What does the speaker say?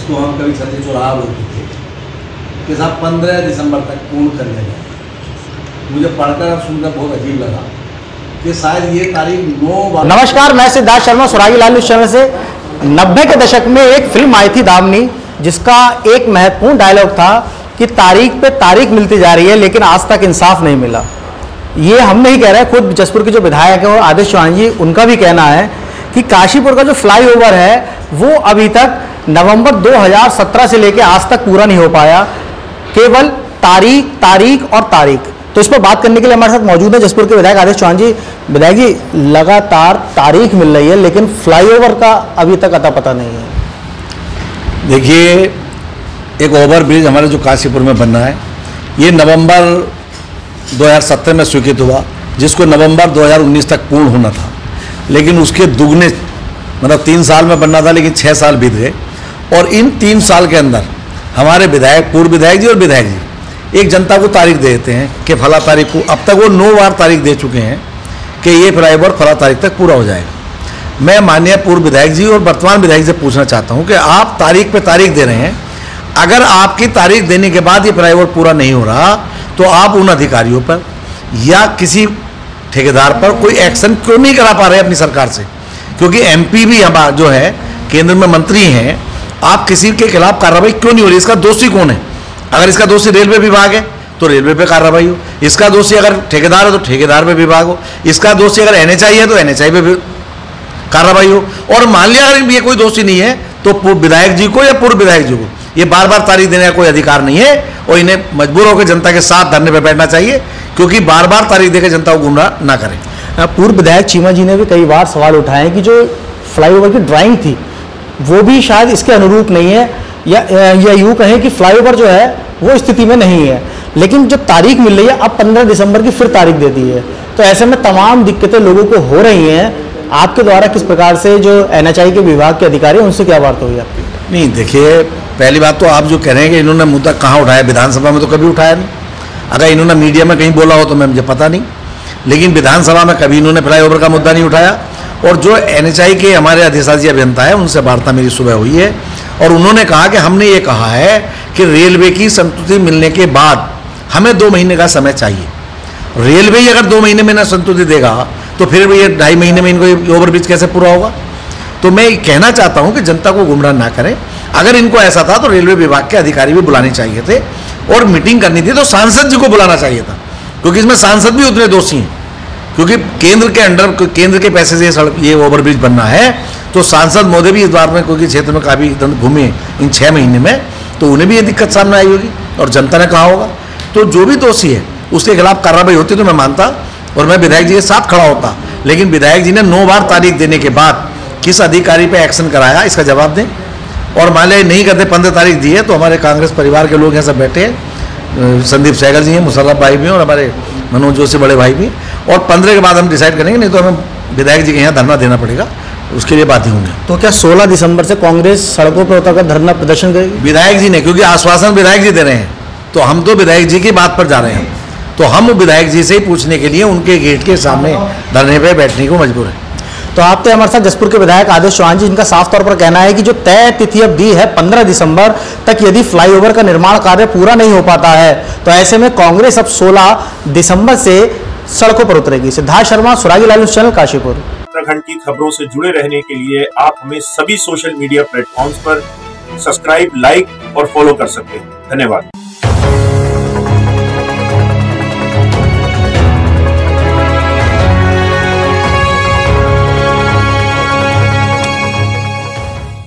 जिसको हम कभी छत्री चौराहा बोलते थे, कि साहब 15 दिसंबर तक पूर्ण कर लिया जाए। मुझे पढ़कर और सुनकर बहुत अजीब लगा कि शायद ये तारीख 9। नमस्कार, मैं सिद्धार्थ शर्मा, सुरागी लाल न्यूज़ चैनल से। 90 के दशक में एक फिल्म आई थी दामनी, जिसका एक महत्वपूर्ण डायलॉग था कि तारीख पे तारीख मिलती जा रही है लेकिन आज तक इंसाफ नहीं मिला। ये हम नहीं कह रहे, खुद जसपुर के जो विधायक है और आदेश चौहान जी, उनका भी कहना है कि काशीपुर का जो फ्लाईओवर है वो अभी तक नवंबर 2017 से लेकर आज तक पूरा नहीं हो पाया। केवल तारीख तारीख और तारीख। तो इस पर बात करने के लिए हमारे साथ मौजूद है जसपुर के विधायक आदेश चौहान जी। विधायक जी, लगातार तारीख मिल रही है लेकिन फ्लाईओवर का अभी तक अता पता नहीं है। देखिए, एक ओवर ब्रिज हमारे जो काशीपुर में बनना है, ये नवंबर 2017 में स्वीकृत हुआ, जिसको नवंबर 2019 तक पूर्ण होना था, लेकिन उसके दुगने मतलब 3 साल में बनना था, लेकिन 6 साल बीत गए। और इन 3 साल के अंदर हमारे विधायक, पूर्व विधायक जी और विधायक जी एक जनता को तारीख दे देते हैं कि फला तारीख को। अब तक वो 9 बार तारीख दे चुके हैं कि ये फ्लाईओवर फला तारीख तक पूरा हो जाएगा। मैं माननीय पूर्व विधायक जी और वर्तमान विधायक से पूछना चाहता हूँ कि आप तारीख पे तारीख दे रहे हैं, अगर आपकी तारीख देने के बाद ये फ्लाईओवर पूरा नहीं हो रहा तो आप उन अधिकारियों पर या किसी ठेकेदार पर कोई एक्शन क्यों नहीं करा पा रहे अपनी सरकार से? क्योंकि एमपी भी हमारा जो है केंद्र में मंत्री हैं, आप किसी के खिलाफ कार्रवाई क्यों नहीं हो रही? इसका दोषी कौन है? अगर इसका दोषी रेलवे विभाग है तो रेलवे पे कार्रवाई हो, इसका दोषी अगर ठेकेदार है तो ठेकेदार पे विभाग हो, इसका दोषी अगर एनएचआई है तो एनएचआई पे कार्रवाई हो। और मान लिया अगर ये कोई दोषी नहीं है तो विधायक जी को या पूर्व विधायक जी को ये बार बार तारीख देने का कोई अधिकार नहीं है, और इन्हें मजबूर होकर जनता के साथ धरने पर बैठना चाहिए, क्योंकि बार बार तारीख देकर जनता को गुमराह ना करें। पूर्व विधायक चीमा जी ने भी कई बार सवाल उठाए कि जो फ्लाईओवर की ड्राइंग थी वो भी शायद इसके अनुरूप नहीं है, या यूँ कहें कि फ्लाईओवर जो है वो स्थिति में नहीं है। लेकिन जो तारीख मिल रही है, अब 15 दिसंबर की फिर तारीख दे दी है, तो ऐसे में तमाम दिक्कतें लोगों को हो रही हैं। आपके द्वारा किस प्रकार से जो एनएचआई के विभाग के अधिकारी हैं उनसे क्या बात हुई आपकी? नहीं, देखिए, पहली बात तो आप जो कह रहे हैं कि इन्होंने मुद्दा कहाँ उठाया, विधानसभा में तो कभी उठाया नहीं। अगर इन्होंने मीडिया में कहीं बोला हो तो मुझे पता नहीं, लेकिन विधानसभा में कभी इन्होंने फ्लाईओवर का मुद्दा नहीं उठाया। और जो एनएचआई के हमारे अधिशासी अभियंता है, उनसे वार्ता मेरी सुबह हुई है, और उन्होंने कहा कि हमने ये कहा है कि रेलवे की संतुष्टि मिलने के बाद हमें 2 महीने का समय चाहिए। रेलवे ही अगर 2 महीने में ना संतुष्टि देगा तो फिर ये 2.5 महीने में इनको ओवरब्रिज कैसे पूरा होगा? तो मैं कहना चाहता हूं कि जनता को गुमराह ना करें। अगर इनको ऐसा था तो रेलवे विभाग के अधिकारी भी बुलाने चाहिए थे, और मीटिंग करनी थी तो सांसद जी को बुलाना चाहिए था, क्योंकि इसमें सांसद भी उतने दोषी हैं। क्योंकि केंद्र के अंडर, केंद्र के पैसे से ये ओवरब्रिज बनना है, तो सांसद महोदय भी इस बार में क्योंकि क्षेत्र में काफ़ी घूमे इन 6 महीने में, तो उन्हें भी ये दिक्कत सामने आई होगी और जनता ने कहा होगा। तो जो भी दोषी है उसके खिलाफ कार्रवाई होती तो मैं मानता और मैं विधायक जी के साथ खड़ा होता, लेकिन विधायक जी ने 9 बार तारीख देने के बाद किस अधिकारी पे एक्शन कराया, इसका जवाब दें। और मान लिया नहीं करते, 15 तारीख दी है, तो हमारे कांग्रेस परिवार के लोग यहाँ सब बैठे हैं, संदीप सहगल जी हैं, मुशर्रफ भाई भी हैं, और हमारे मनोज जोशी बड़े भाई भी, और 15 के बाद हम डिसाइड करेंगे, नहीं तो हमें विधायक जी के यहाँ धरना देना पड़ेगा, उसके लिए बात ही होंगे। तो क्या 16 दिसंबर से कांग्रेस सड़कों पर उतरकर धरना प्रदर्शन करेगी? विधायक जी ने, क्योंकि आश्वासन विधायक जी दे रहे हैं, तो हम तो विधायक जी की बात पर जा रहे हैं, तो हम विधायक जी से ही पूछने के लिए उनके गेट के सामने धरने पर बैठने को मजबूर हैं। तो आप तो हमारे साथ जसपुर के विधायक आदेश चौहान जी, इनका साफ तौर पर कहना है कि जो तय तिथि अब दी है 15 दिसंबर तक, यदि फ्लाईओवर का निर्माण कार्य पूरा नहीं हो पाता है तो ऐसे में कांग्रेस अब 16 दिसंबर से सड़कों पर उतरेगी। सिद्धार्थ शर्मा, सुरागी लाल न्यूज़ चैनल, काशीपुर। उत्तराखंड की खबरों से जुड़े रहने के लिए आप हमें सभी सोशल मीडिया प्लेटफॉर्म्स पर सब्सक्राइब, लाइक और फॉलो कर सकते हैं। धन्यवाद।